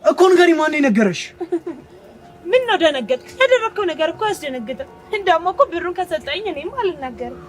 እኮ ንገሪ፣ ማን ነገረሽ? ምን ነው ደነገጥክ? ያደረከው ነገር እኮ ያስደነግጣል። እንደውም እኮ ብሩን ከሰጠኝ እኔም አልናገርም።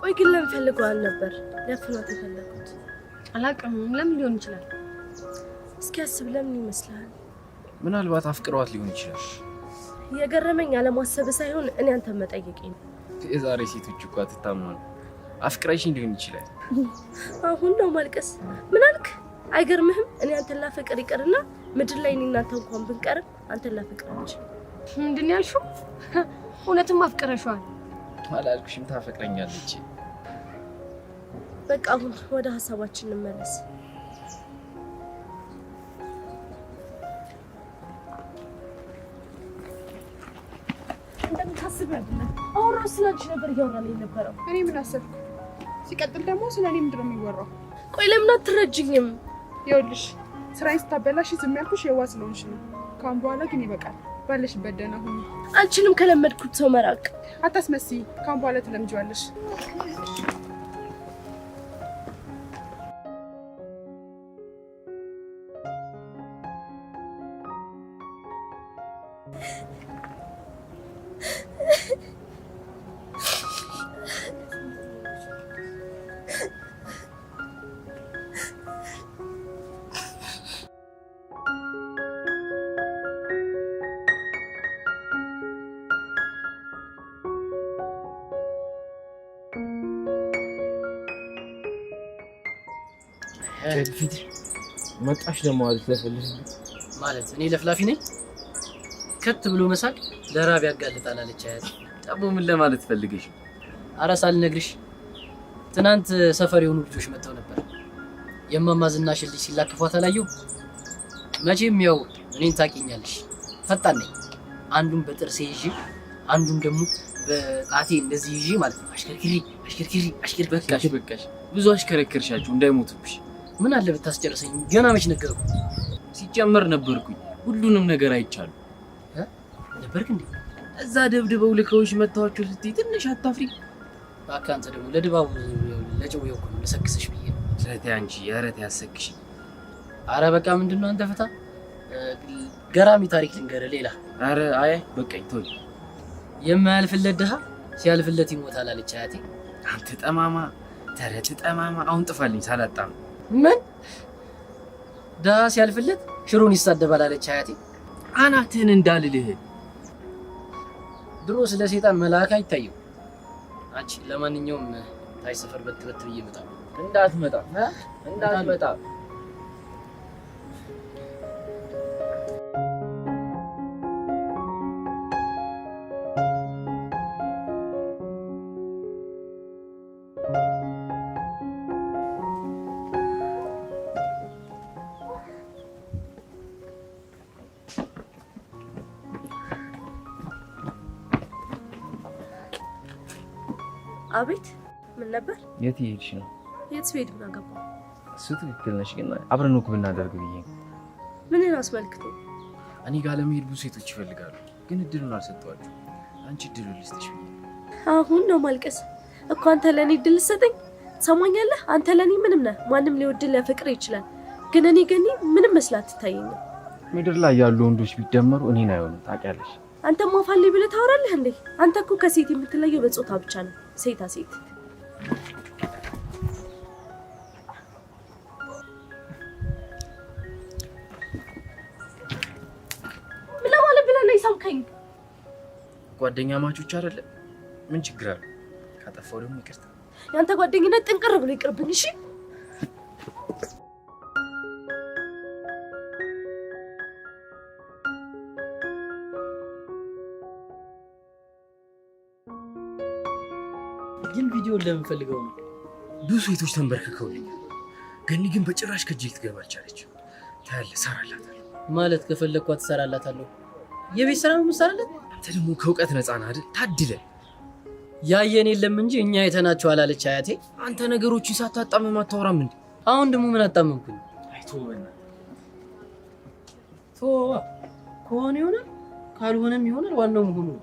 ቆይ ግን ለምን ፈልገዋል ነበር? ለፍናት የፈለኩት አላውቅም። ለምን ሊሆን ይችላል? እስኪ አስብ። ለምን ይመስላል? ምናልባት አፍቅሯት ሊሆን ይችላል። የገረመኝ አለማሰብ ሳይሆን እኔ አንተን መጠየቄ ነው። የዛሬ ሴቶች እኮ አትታመኑ። አፍቅራሽኝ ሊሆን ይችላል። አሁን ነው ማልቀስ? ምን አልክ? አይገርምህም? እኔ አንተን ላፈቅር ይቅርና ምድር ላይ እኔ እናንተ እንኳን ብንቀርብ አንተን ላፈቅር አልችልም። ምንድን ያልሽው? እውነትም አፍቅረሽዋል? አላልኩሽም? ታፈቅረኛለች። በቃ አሁን ወደ ሀሳባችን እንመለስ። እንደምታስብ አይደለም። አሁን ራስ ስላንቺ ነበር እያወራን የነበረው። እኔ ምን አሰብኩ? ሲቀጥል ደግሞ ስለኔ ምንድነው የሚወራው? ቆይ ለምን አትረጅኝም? ይኸውልሽ ስራዬን ስታበላሽ ዝም ያልኩሽ የዋ ስለሆንሽ ነው። ካሁን በኋላ ግን ይበቃል። ባለሽበት ደህና ሁኚ። አልችልም ከለመድኩት ሰው መራቅ። አታስመስይ። ካሁን በኋላ ትለምጂዋለሽ። ፊት መጣሽ ደግሞ አልተፈልሽ ማለት እኔ ለፍላፊ ነኝ? ከት ብሎ መሳቅ ለራብ ያጋልጣል አለች አያት። ጠቦ ምን ለማለት ፈልገሽ? ኧረ ሳልነግርሽ ትናንት ሰፈር የሆኑ ልጆች መጥተው ነበር። የማማ ዝናሽ ልጅ ሲላክፏት አላየሁ። መቼም ያው እኔን ታውቂኛለሽ፣ ፈጣን ነኝ። አንዱን በጥርሴ ይዤ አንዱን ደግሞ በጣቴ እንደዚህ ይዤ ማለት ነው። አሽከርክሪ በቃሽ። ብዙ አሽከረክርሻችሁ እንዳይሞቱብሽ። ምን አለ ብታስጨርሰኝ? ገና መች ነገርኩ? ሲጨመር ነበርኩኝ። ሁሉንም ነገር አይቻሉ። ነበርክ እንዴ? እዛ ደብድበው ልከውሽ መታወቸው ስትይ ትንሽ አታፍሪ? እባክህ አንተ ደግሞ ለድባቡ ለጨውየው እኮ ነው ለሰክስሽ ብዬ ነው። ስለዚህ አንቺ ያረት ያሰክሽ። አረ በቃ ምንድነው አንተ ፈታ። ገራሚ ታሪክ ልንገርህ ሌላ። አረ አይ በቃኝ ተወኝ። የማያልፍለት ድሃ ሲያልፍለት ይሞታል አለች አያቴ። አንተ ጠማማ ተረት ጠማማ። አሁን ጥፋልኝ ሳላጣም። ምን ድሃ ሲያልፍለት ሽሮን ይሳደባል አለች አያቴ። አናትህን እንዳልልህ። ድሮ ስለ ሴጣን መልአክ አይታየው። አንቺ ለማንኛውም ታይ ሰፈር በት ብዬ እመጣለሁ። እንዳትመጣ አቤት። ምን ነበር? የት ይሄድሽ ነው? የት ስሄድ ምን አገባው? እሱ ትክክል ነሽ፣ ግን አብረን ወክ ብናደርግ ብዬ። ምንን አስመልክቶ? እኔ ጋር ለመሄድ ብዙ ሴቶች ይፈልጋሉ፣ ግን እድሉን አልሰጠኋቸው። አንቺ እድሉን ልስጥሽ ብዬ። አሁን ነው ማልቀስ እኮ። አንተ ለኔ እድል ልሰጠኝ? ትሰማኛለህ? አንተ ለኔ ምንም ነህ። ማንም ሊወድል ሊያፈቅር ይችላል፣ ግን እኔ ገኒ ምንም መስላት ትታየኝ። ምድር ላይ ያሉ ወንዶች ቢደመሩ እኔን አይሆኑም። ታውቂያለሽ። አንተ ማፋሌ ብለህ ታወራለህ እንዴ? አንተ እኮ ከሴት የምትለየው በጾታ ብቻ ነው። ሴታ ሴት ምን ለማለት ብለህ ነው የሳምከኝ? ጓደኛ ማቾች አይደለ? ምን ችግር አለ? ካጠፋው ደግሞ ይቅርታ። ያንተ ጓደኝነት ጥንቅር ብሎ ይቅርብኝ። እሺ ግን ቪዲዮን ለምን ፈልገው ነው? ብዙ ሴቶች ተንበርክከውልኛል። ገኒ ግን በጭራሽ ከእጄ ልትገባ አልቻለች። ታያለህ፣ እሰራላታለሁ። ማለት ከፈለኳት እሰራላታለሁ። የቤት ስራ ነው የምሰራላት። አንተ ደግሞ ከእውቀት ነፃ ነህ አይደል? ታድለ ያየን የለም እንጂ እኛ የተናቸው አላለች አያቴ። አንተ ነገሮችን ሳታጣምም አታወራም እንዴ? አሁን ደግሞ ምን አጣመምኩኝ? አይቶ ከሆነ ይሆናል ካልሆነም ይሆናል። ዋናው መሆኑ ነው።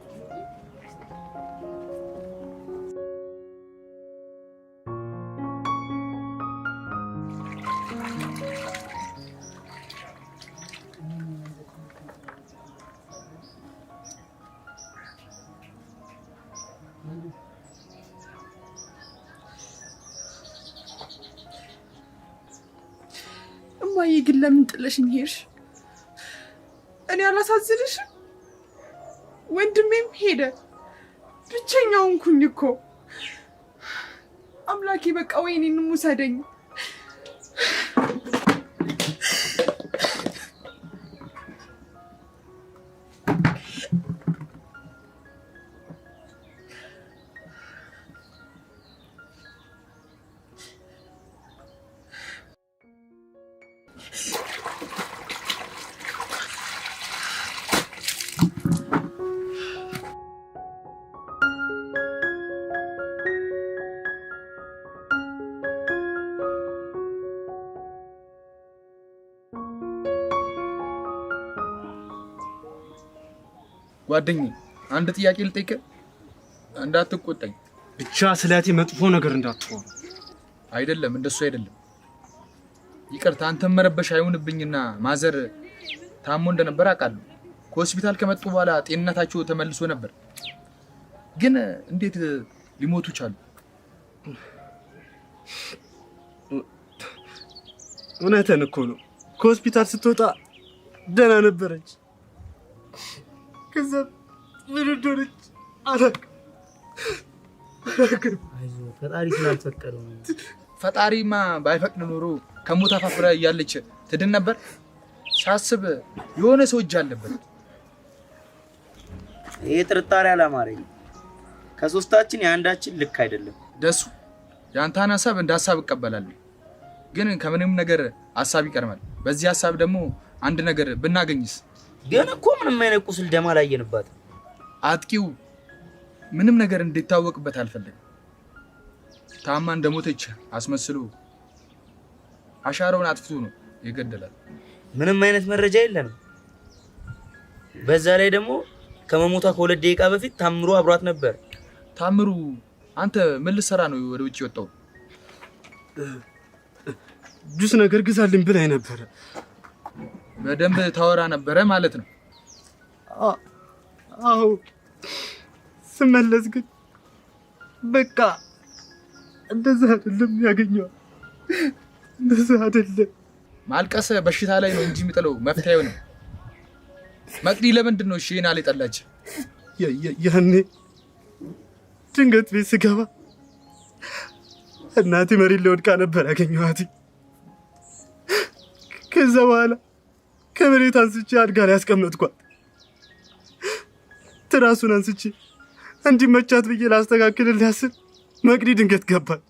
እማዬ ግን ለምን ጥለሽኝ ሄድሽ? እኔ አላሳዝንሽም? ወንድሜም ሄደ፣ ብቸኛውን ኩኝ እኮ። አምላኬ በቃ ወይኔንም ውሰደኝ። ጓደኛዬ አንድ ጥያቄ ልጠይቅህ፣ እንዳትቆጣኝ ብቻ ስለያቴ መጥፎ ነገር እንዳትሆን። አይደለም እንደሱ አይደለም። ይቅርታ አንተም መረበሽ አይሆንብኝና ማዘር ታሞ እንደነበር አውቃለሁ። ከሆስፒታል ከመጡ በኋላ ጤንነታቸው ተመልሶ ነበር። ግን እንዴት ሊሞቱ ቻሉ? እውነትን እኮ ነው። ከሆስፒታል ስትወጣ ደህና ነበረች። ከዛ ምን እንደሆነች አላውቅም። አይዞህ ፈጣሪ ስላልፈቀደው ነው። ፈጣሪማ ባይፈቅድ ኖሮ ከሞት አፋፍ ላይ እያለች ትድን ነበር። ሳስብ የሆነ ሰው እጅ አለበት። ይሄ ጥርጣሬ አላማረኝ። ከሶስታችን የአንዳችን ልክ አይደለም። ደሱ ያንተን ሐሳብ እንደ ሐሳብ እቀበላለሁ፣ ግን ከምንም ነገር ሐሳብ ይቀርማል። በዚህ ሐሳብ ደግሞ አንድ ነገር ብናገኝስ? ግን እኮ ምንም አይነት ቁስል ደም አላየንባትም። አጥቂው ምንም ነገር እንዲታወቅበት አልፈለግም። ታማ እንደሞተች አስመስሎ አሻራውን አጥፍቶ ነው የገደላት። ምንም አይነት መረጃ የለንም። በዛ ላይ ደግሞ ከመሞቷ ከ2 ደቂቃ በፊት ታምሩ አብሯት ነበር። ታምሩ አንተ ምን ልትሰራ ነው ወደ ውጭ ወጣው? ጁስ ነገር ግዛልኝ ብላኝ ነበር። በደንብ ታወራ ነበረ ማለት ነው። አዎ ስመለስ ግን በቃ እንደዛ አይደለም ያገኘው። እንደዛ አይደለም። ማልቀስ በሽታ ላይ ነው እንጂ የሚጥለው መፍትሄው ነው። መቅዲ ለምንድን ነው እሺ ናል የጠላች? ያኔ ድንገት ቤት ስገባ እናቴ መሬት ላይ ወድቃ ነበር ያገኘኋት። ከዛ በኋላ ከመሬት አንስቼ አልጋ ላይ ያስቀመጥኳት። ትራሱን አንስቼ እንዲመቻት ብዬ ላስተካክልላት ስል መቅዲ ድንገት ገባች።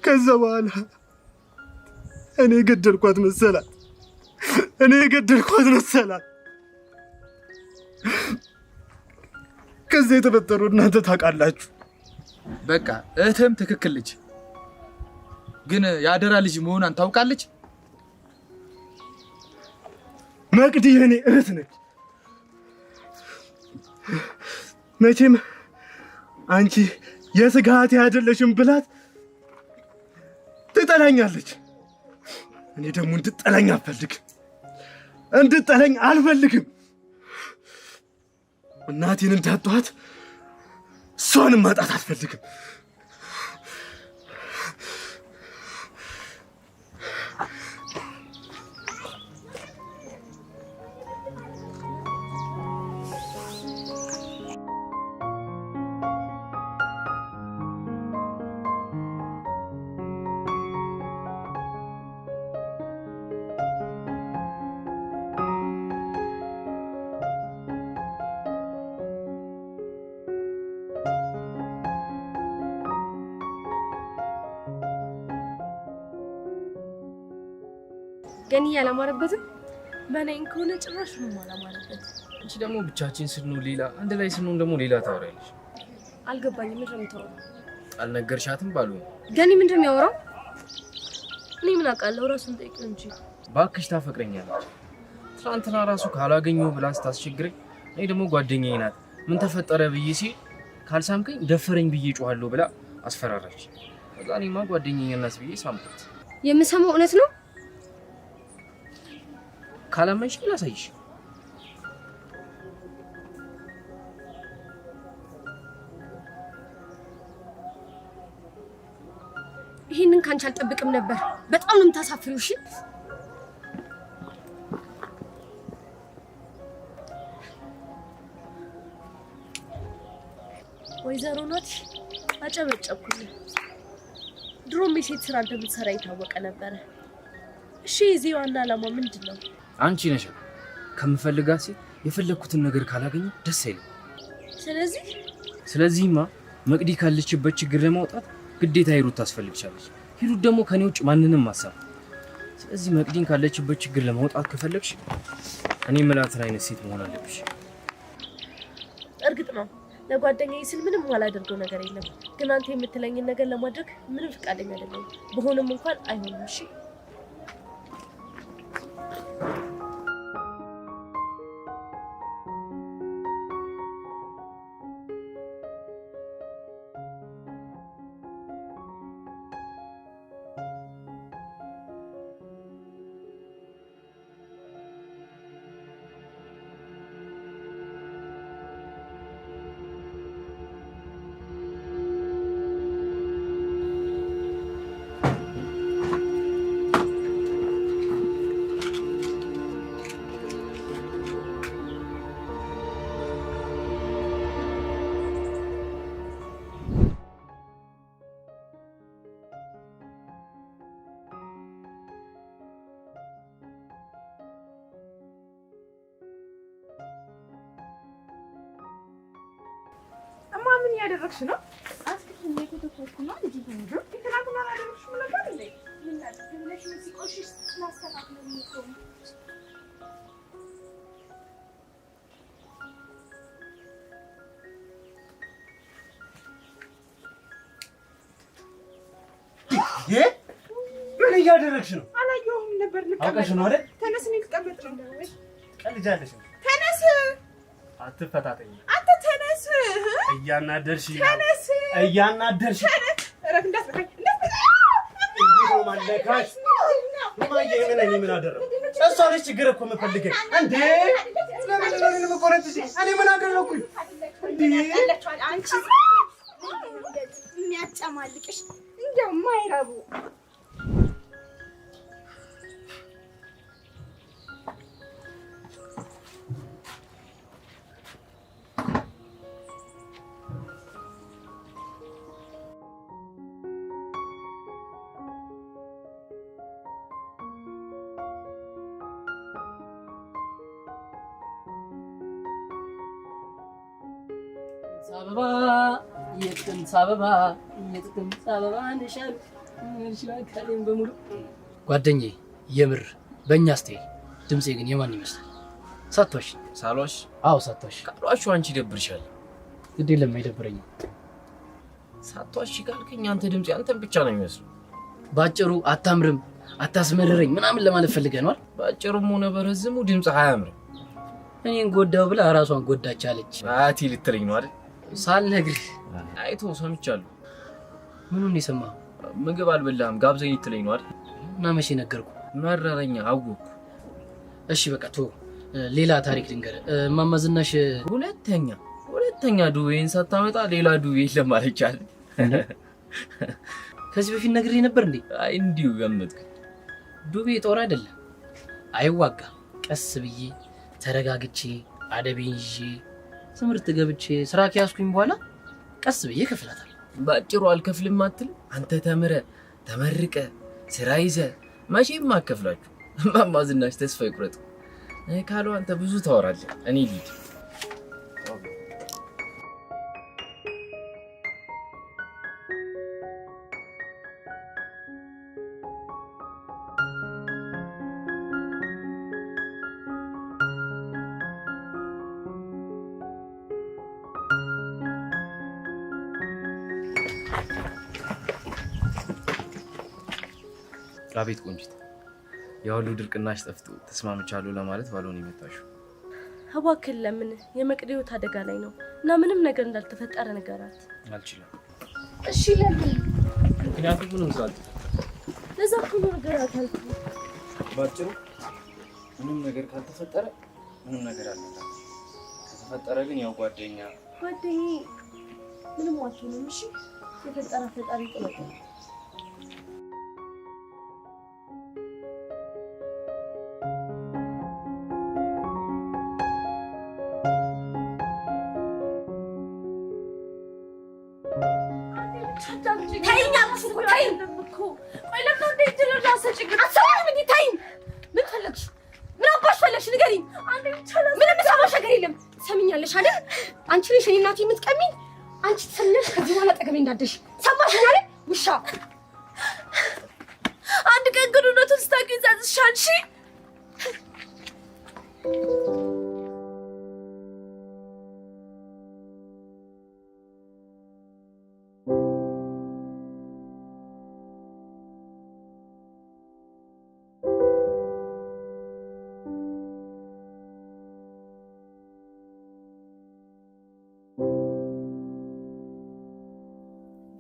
ከዛ በኋላ እኔ ገደልኳት መሰላት። ከዛ የተፈጠረው እናንተ ታውቃላችሁ። በቃ እህትም ትክክል ልጅ ግን ያደራ ልጅ መሆኗን ታውቃለች። መቅዲ የኔ እህት ነች። መቼም አንቺ የስጋቴ አይደለሽም ብላት ትጠላኛለች። እኔ ደግሞ እንድጠላኝ አልፈልግም። እናቴን እንዳጣኋት እሷንም ማጣት አልፈልግም። ገኒ ያላማረበትም በእኔን ከሆነ ጭራሽ ነው ያላማረበት። አንቺ ደግሞ ብቻችን ስንሆን ሌላ፣ አንድ ላይ ስንሆን ደግሞ ሌላ ታወሪያለሽ። አልገባኝም። ምንድን ነው የምታወራው? አልነገርሻትም ባሉ? ገኒ ምንድን ነው የሚያወራው? እኔ ምን አውቃለሁ? ራሱን ጠይቂው እንጂ። ባክሽ ታፈቅረኛለች። ትናንትና ራሱ ካላገኘው ብላ ስታስቸግረኝ እኔ ደግሞ ጓደኛዬ ናት ምን ተፈጠረ ብዬ ሲል ካልሳምከኝ ደፈረኝ ብዬ ጮሃለሁ ብላ አስፈራራች። ከዛ እኔማ ጓደኛዬ ናት ብዬ ሳምኩት። የምሰማው እውነት ነው? ካላመንሽ ላሳይሽ። ይሄንን ካንቺ አልጠብቅም ነበር። በጣም ነው የምታሳፍሪው። እሺ ወይዘሮ ናት አጨበጨብኩልህ። ድሮም የሴት ስራ እንደምትሰራ የታወቀ ነበረ። እሺ የዚህ ዋና ዓላማ ምንድን ነው? አንቺ ነሽ ከምፈልጋት ሴት የፈለኩትን ነገር ካላገኘ ደስ አይልም። ስለዚህማ መቅዲ ካለችበት ችግር ለማውጣት ግዴታ ሂሩት ታስፈልግሻለች። ሂሩት ደግሞ ከኔ ውጭ ማንንም ማሳብ። ስለዚህ መቅዲን ካለችበት ችግር ለማውጣት ከፈለግሽ እኔ የምላትን አይነት ሴት መሆን አለብሽ። እርግጥ ነው ለጓደኛዬ ስል ምንም ማላደርገው ነገር የለም፣ ግን አንተ የምትለኝን ነገር ለማድረግ ምንም ፈቃደኛ አይደለም። በሆነም እንኳን አይሆንም። እሺ ምን ያደረግሽ ነው? አስከፍኝ የተተኮስኩና ልጅ ተንጆ ይተናኩና ያደረግሽ ምን ነበር እንዴ? ምን ነበር ለሽ ሲቆሽሽ ስላስተካክለው ነው። ምን እያደረግሽ ነው? አላየሁም ነበር። አውቀሽ ነው አይደል? ተነስ፣ እኔ ልቀመጥ ነው። ቀልጃለሽ። ተነስ፣ አትፈታተኝ። አንተ ተነስ። እያናደርሽ ተነስ፣ እያናደርሽ። እረፍ፣ እንዳትነካኝ። እንዴት ነው ማለካሽ? ማየ ምን አደረኩ? እሷ ነች ችግር እኮ የምፈልገኝ እንዴ? ለምን ነው እኔን የምቆረጥሽ? እኔ ምን አደረኩኝ እንዴ? አንቺ የሚያጨማልቅሽ እንደው ማይረቡ አበባ የጥቅምት አበባ የጥቅምት አበባ ነሻል ነሻል ካለም በሙሉ ጓደኛዬ፣ የምር በእኛ ስታይል ድምጼ ግን የማን ይመስላል? ሳቷሽ ሳሏሽ? አዎ ሳቷሽ። ካሏሽ አንቺ ይደብርሻል። ግድ የለም አይደብረኝም። ሳቷሽ ካልከኝ አንተ ድምጽ አንተን ብቻ ነው የሚመስለው። ባጭሩ አታምርም፣ አታስመረረኝ ምናምን ለማለት ፈልገህ ነው አይደል? ባጭሩም ሆነ በረዝሙ ድምጽ አያምርም። እኔን ጎዳው ብላ ራሷን ጎዳች አለች። አያቴ ልትለኝ ነው አይደል? ሳልነግርህ አይቶ ሰምቻለሁ። ምኑን የሰማኸው? ምግብ አልበላህም ጋብዘኝ ልትለኝ ነው አይደል? እና መቼ ነገርኩ? መረረኛ አወኩ። እሺ በቃ ቶ ሌላ ታሪክ ልንገርህ። እማማ ዝናሽ ሁለተኛ ዱቤን ሳታመጣ ሌላ ዱቤ የለም አለቻል። ከዚህ በፊት ነግሬህ ነበር እንዴ? አይ እንዲሁ ገመትኩ። ዱቤ ጦር አይደለም፣ አይዋጋ። ቀስ ብዬ ተረጋግቼ አደቤን ይዤ ትምህርት ገብቼ ስራ ከያዝኩኝ በኋላ ቀስ ብዬ ከፍላታለሁ። ባጭሩ አልከፍልም አትልም? አንተ ተመርቀ ስራ ይዘ መቼም አከፍላችሁ። እማማ ዝናሽ ተስፋ ይቁረጥ ካሉ አንተ ብዙ ታወራለህ። እኔ ልሂድ። አቤት ቆንጂት፣ ያው ሁሉ ድርቅናሽ ጠፍቶ ተስማምቻለሁ ለማለት ባልሆነ የመጣሽው። እባክህ ለምን የመቅደው አደጋ ላይ ነው እና ምንም ነገር እንዳልተፈጠረ ነገራት። አልችልም። እሺ ለምን? ምክንያቱም ምንም ሳልት ለዛ ሁሉ ነገራት አልኩ። ባጭሩ ምንም ነገር ካልተፈጠረ ምንም ነገር አልመጣም። ከተፈጠረ ግን ያው ጓደኛዬ ምንም አትሆንም። እሺ የፈጠረ ፈጣሪ ጥለቀ ሰሚኛለሽ አይደል? አንቺ ነሽ እኔ እናቴ የምትቀሚኝ። አንቺ ትሰሚያለሽ? ከዚህ በኋላ ጠገቤ እንዳትደርሺ ሰማሽኝ አይደል? ውሻ አንድ ቀን ግን እውነቱን ስታውቂኝ ጸጽሻል። እሺ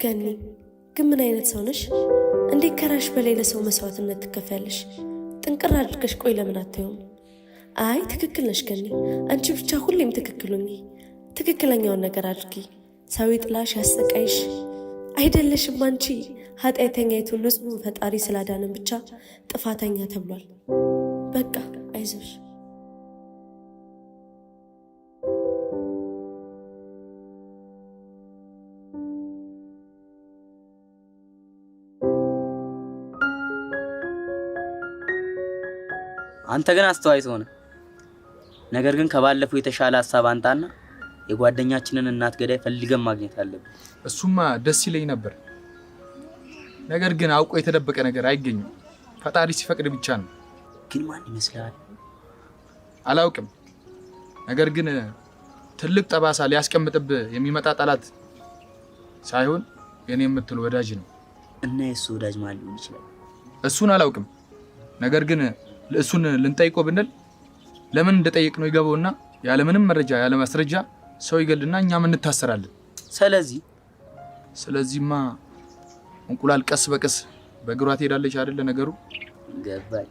ገኒ ግን ምን አይነት ሰው ነሽ? እንዴት ከራሽ በላይ ለሰው መስዋዕትነት ትከፍያለሽ? ጥንቅር አድርገሽ ቆይ ለምን አታዩም? አይ ትክክል ነሽ ገኒ፣ አንቺ ብቻ ሁሌም ትክክል ሁኚ። ትክክለኛውን ነገር አድርጊ። ሰው ይጥላሽ ያሰቃይሽ አይደለሽም። አንቺ ኃጢአተኛይቱን ንጹሕ ፈጣሪ ስላዳነን ብቻ ጥፋተኛ ተብሏል። በቃ አይዞሽ። አንተ ግን አስተዋይ ሰው ነህ። ነገር ግን ከባለፈው የተሻለ ሐሳብ አንጣና የጓደኛችንን እናት ገዳይ ፈልገን ማግኘት አለብን። እሱማ ደስ ይለኝ ነበር። ነገር ግን አውቆ የተደበቀ ነገር አይገኝም። ፈጣሪ ሲፈቅድ ብቻ ነው። ግን ማን ይመስላል? አላውቅም። ነገር ግን ትልቅ ጠባሳ ሊያስቀምጥብህ የሚመጣ ጠላት ሳይሆን የኔ የምትል ወዳጅ ነው። እና የሱ ወዳጅ ማን ሊሆን ይችላል? እሱን አላውቅም። ነገር ግን እሱን ልንጠይቀው ብንል ለምን እንደጠየቅነው ይገባውና ያለ ምንም መረጃ ያለ ማስረጃ ሰው ይገልና እኛም እንታሰራለን። ስለዚህማ እንቁላል ቀስ በቀስ በእግሯ ትሄዳለች አይደለ? ነገሩ ገባኝ።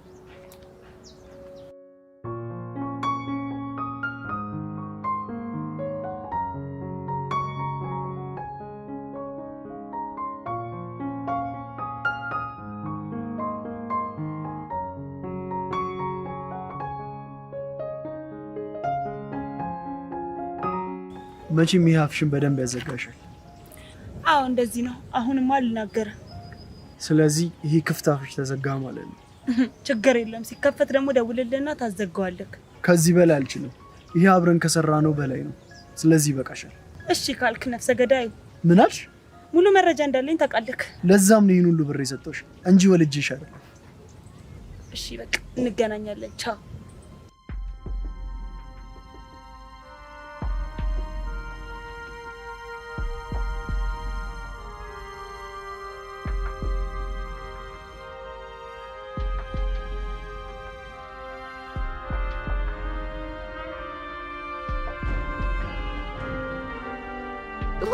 መቼም ይሄ አፍሽን በደንብ ያዘጋሻል። አዎ እንደዚህ ነው። አሁንማ አልናገርም። ስለዚህ ይሄ ክፍት አፍሽ ተዘጋ ማለት ነው። ችግር የለም። ሲከፈት ደግሞ ደውልልና ታዘጋዋለህ። ከዚህ በላይ አልችልም። ይሄ አብረን ከሰራነው በላይ ነው። ስለዚህ ይበቃሻል። እሺ ካልክ ነፍሰ ገዳዩ ምን አልሽ? ሙሉ መረጃ እንዳለኝ ታውቃለህ። ለዛም ነው ይሄን ሁሉ ብር የሰጠሁሽ እንጂ ወልጄሽ አይደለም። እሺ በቃ እንገናኛለን። ቻው።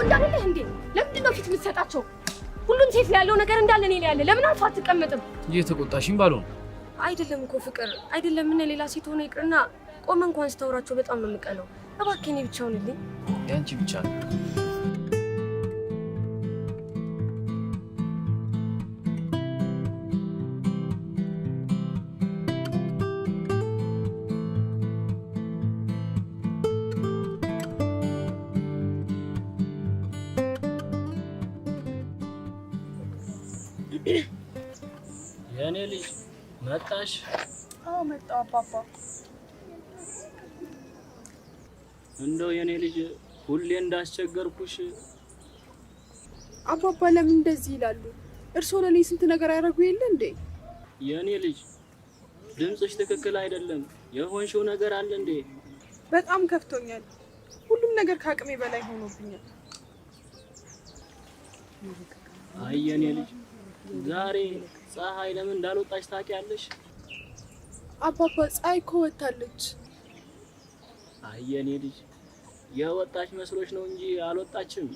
እንዳለ እንዴ ለምንድን ነው ፊት የምትሰጣቸው? ሁሉም ሴት ላይ ያለው ነገር እንዳለ እኔ ላይ ያለ። ለምን አልፋ አትቀመጥም? እየተቆጣሽኝ ባልሆነ አይደለም እኮ ፍቅር አይደለም። ምን ሌላ ሴት ሆነ ይቅርና ቆመ እንኳን ስታወራቸው በጣም ነው የምቀለው። እባክህ እኔ ብቻ ሆንልኝ። ያንቺ ብቻ ነው። የኔ ልጅ መጣሽ? አዎ መጣሁ አባባ። እንደው የኔ ልጅ ሁሌ እንዳስቸገርኩሽ። አባባ ለምን እንደዚህ ይላሉ? እርስዎ ለኔ ስንት ነገር ያደርጉ የለ እንዴ? የኔ ልጅ ድምጽሽ ትክክል አይደለም። የሆንሽው ነገር አለ እንዴ? በጣም ከፍቶኛል። ሁሉም ነገር ከአቅሜ በላይ ሆኖብኛል። አይ የኔ ልጅ ዛሬ ፀሐይ ለምን እንዳልወጣች ታውቂያለሽ? አባባ ፀሐይ እኮ ወጣለች። አየኔ ልጅ የወጣች መስሎሽ ነው እንጂ አልወጣችም።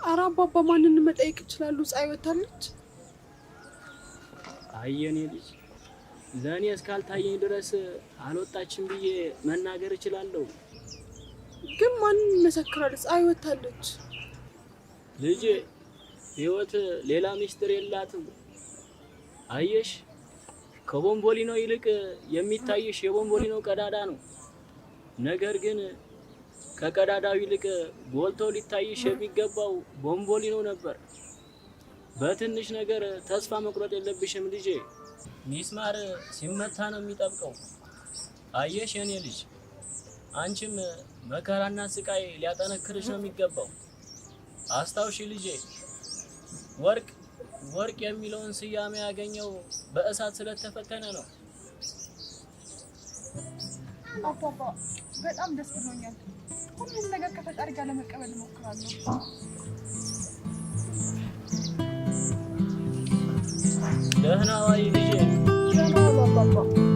ኧረ አባባ ማንንም መጠየቅ ይችላሉ። ፀሐይ ወጣለች። አየኔ ልጅ ለኔ እስካልታየኝ ድረስ አልወጣችም ብዬ መናገር እችላለሁ። ግን ማን ይመሰክራል? ፀሐይ ወጣለች። ልጄ ህይወት ሌላ ሚስጥር የላትም። አየሽ ከቦምቦሊኖ ይልቅ የሚታይሽ የቦምቦሊኖ ቀዳዳ ነው። ነገር ግን ከቀዳዳው ይልቅ ጎልቶ ሊታይሽ የሚገባው ቦምቦሊኖ ነበር። በትንሽ ነገር ተስፋ መቁረጥ የለብሽም ልጄ። ሚስማር ሲመታ ነው የሚጠብቀው። አየሽ የኔ ልጅ አንቺም መከራና ስቃይ ሊያጠነክርሽ ነው የሚገባው። አስታውሺ ልጄ ወርቅ የሚለውን ስያሜ ያገኘው በእሳት ስለተፈተነ ነው። አባባ በጣም ደስ ብሎኛል። ሁሉም ነገር ከፈጣሪ ጋር ለመቀበል እሞክራለሁ። ደህና ዋይ ልጄ። ደህና ዋይ አባባ።